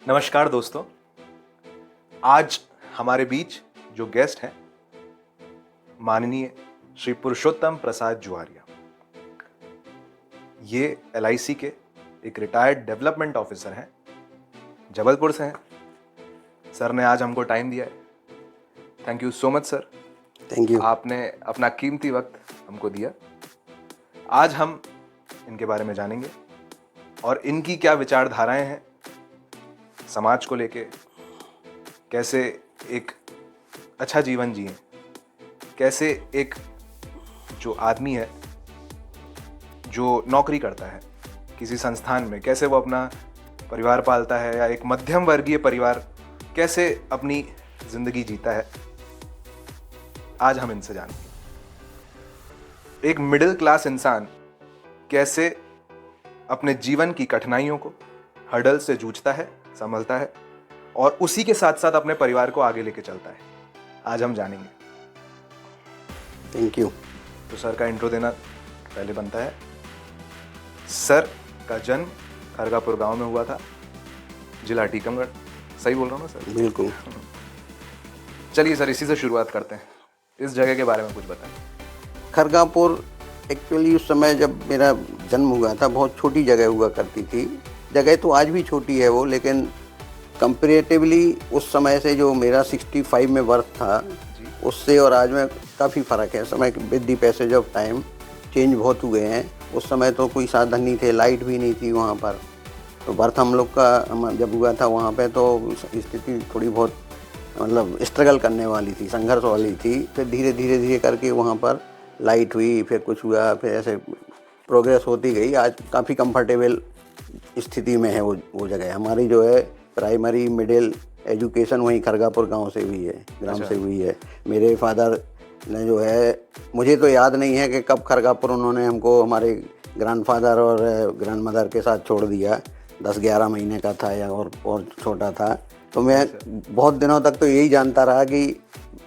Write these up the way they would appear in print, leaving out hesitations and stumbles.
नमस्कार दोस्तों। आज हमारे बीच जो गेस्ट हैं माननीय श्री पुरुषोत्तम प्रसाद जुआरिया। ये LIC के एक रिटायर्ड डेवलपमेंट ऑफिसर हैं, जबलपुर से हैं। सर ने आज हमको टाइम दिया है। Thank you so much sir. Thank you. आपने अपना कीमती वक्त हमको दिया। आज हम इनके बारे में जानेंगे और इनकी क्या विचारधाराएं हैं समाज को लेके, कैसे एक अच्छा जीवन जिए, कैसे एक जो आदमी है जो नौकरी करता है किसी संस्थान में, कैसे वो अपना परिवार पालता है, या एक मध्यम वर्गीय परिवार कैसे अपनी जिंदगी जीता है, आज हम इनसे जानेंगे। एक मिडिल क्लास इंसान कैसे अपने जीवन की कठिनाइयों को, हर्डल से जूझता है, संभलता है और उसी के साथ साथ अपने परिवार को आगे लेके चलता है, आज हम जानेंगे। Thank you. तो सर का इंट्रो देना पहले बनता है। सर का जन्म खरगापुर गांव में हुआ था, जिला टीकमगढ़। सही बोल रहा हूँ ना सर? बिल्कुल। चलिए सर, इसी से शुरुआत करते हैं। इस जगह के बारे में कुछ बताएं। खरगापुर एक्चुअली उस समय जब मेरा जन्म हुआ था बहुत छोटी जगह हुआ करती थी। जगह तो आज भी छोटी है वो, लेकिन कंपेरेटिवली उस समय से जो मेरा 65 में बर्थ था उससे और आज में काफ़ी फ़र्क है। समय with the passage of time change बहुत हुए हैं। उस समय तो कोई साधन नहीं थे, लाइट भी नहीं थी वहाँ पर। तो बर्थ हम लोग का जब हुआ था वहाँ पे तो स्थिति थोड़ी बहुत मतलब स्ट्रगल करने वाली थी, संघर्ष वाली थी। फिर धीरे धीरे करके वहाँ पर लाइट हुई, फिर कुछ हुआ, फिर ऐसे प्रोग्रेस होती गई। आज काफ़ी कंफर्टेबल स्थिति में है वो जगह। हमारी जो है प्राइमरी मिडिल एजुकेशन वहीं खरगापुर गांव से हुई है, ग्राम से हुई है। मेरे फादर ने जो है, मुझे तो याद नहीं है कि कब खरगापुर उन्होंने हमको हमारे ग्रैंडफादर और ग्रैंडमदर के साथ छोड़ दिया। 10-11 महीने का था या और छोटा था। तो मैं बहुत दिनों तक तो यही जानता रहा कि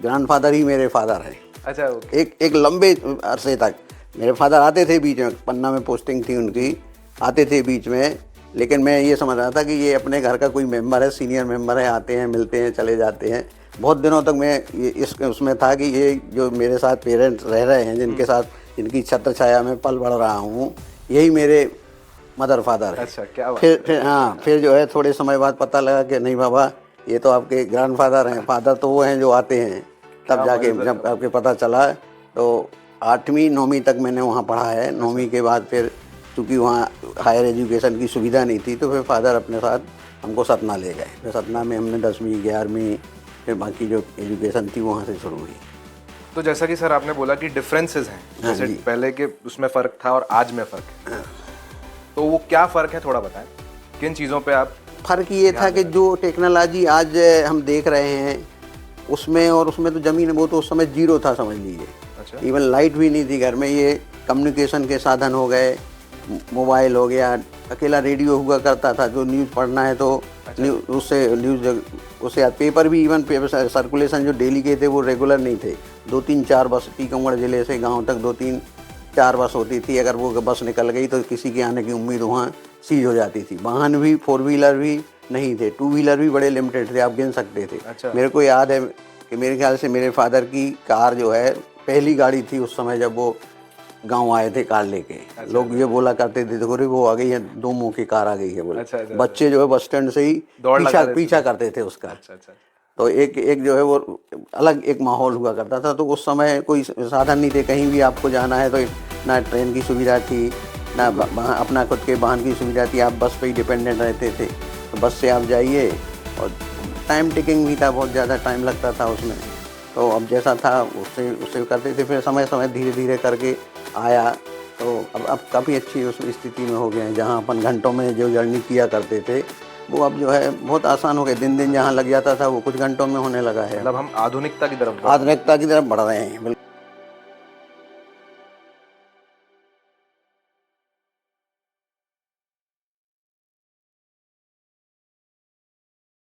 ग्रैंडफादर ही मेरे फादर हैं। अच्छा, एक लंबे अरसे तक मेरे फादर आते थे बीच में, पन्ना में पोस्टिंग थी उनकी, आते थे बीच में। लेकिन मैं ये समझ रहा था कि ये अपने घर का कोई मेंबर है, सीनियर मेंबर है, आते हैं, मिलते हैं, चले जाते हैं। बहुत दिनों तक मैं ये उसमें था कि ये जो मेरे साथ पेरेंट्स रह रहे हैं, जिनके साथ जिनकी छत्र छाया में पल बढ़ रहा हूँ, यही मेरे मदर फादर है। अच्छा, क्या बात। फिर जो है थोड़े समय बाद पता लगा कि नहीं बाबा, ये तो आपके ग्रैंडफादर हैं। फादर तो वो हैं जो आते हैं। तब जाके जब आपके पता चला तो 8वीं 9वीं तक मैंने वहाँ पढ़ा है। 9वीं के बाद फिर चूँकि वहाँ हायर एजुकेशन की सुविधा नहीं थी तो फिर फादर अपने साथ हमको सतना ले गए। फिर सतना में हमने 10वीं 11वीं फिर बाकी जो एजुकेशन थी वहाँ से शुरू हुई। तो जैसा कि सर आपने बोला कि डिफरेंसेस हैं, जैसे पहले के उसमें फ़र्क था और आज में फ़र्क है, तो वो क्या फ़र्क है थोड़ा बताएं। किन चीज़ों पे आप? फ़र्क ये था कि जो टेक्नोलॉजी आज हम देख रहे हैं उसमें और उसमें तो ज़मीन, वो तो उस समय जीरो था समझ लीजिए। अच्छा। इवन लाइट भी नहीं थी घर में। ये कम्युनिकेशन के साधन हो गए, मोबाइल हो गया, अकेला रेडियो हुआ करता था, जो न्यूज़ पढ़ना है तो उससे पेपर भी, इवन पेपर सर्कुलेशन जो डेली के थे वो रेगुलर नहीं थे। 2-3-4 बस टीकमगढ़ ज़िले से गांव तक 2-3-4 बस होती थी। अगर वो बस निकल गई तो किसी के आने की उम्मीद वहाँ सीज हो जाती थी। वाहन भी 4 व्हीलर भी नहीं थे, 2 व्हीलर भी बड़े लिमिटेड थे, आप गिन सकते थे। अच्छा। मेरे को याद है कि मेरे ख्याल से मेरे फादर की कार जो है पहली गाड़ी थी उस समय जब वो गांव आए थे कार लेके। लोग ये बोला करते थे, देखो रे वो आ गई है, 2 मुंह की कार आ गई है बोले। अच्छा। बच्चे जो है बस स्टैंड से ही पीछा करते थे उसका। अच्छा। तो एक जो है वो अलग एक माहौल हुआ करता था। तो उस समय कोई साधन नहीं थे, कहीं भी आपको जाना है तो ना ट्रेन की सुविधा थी, ना अपना खुद के वाहन की सुविधा थी। आप बस पे ही डिपेंडेंट रहते थे। तो बस से आप जाइए, और टाइम टेकिंग भी था, बहुत ज़्यादा टाइम लगता था उसमें। तो अब जैसा था उससे करते थे। फिर समय धीरे धीरे करके आया तो अब काफ़ी अच्छी उस स्थिति में हो गए हैं, जहाँ अपन घंटों में जो जर्नी किया करते थे वो अब जो है बहुत आसान हो गए। दिन जहाँ लग जाता था वो कुछ घंटों में होने लगा है। मतलब हम आधुनिकता की तरफ बढ़ रहे हैं। बिल्कुल।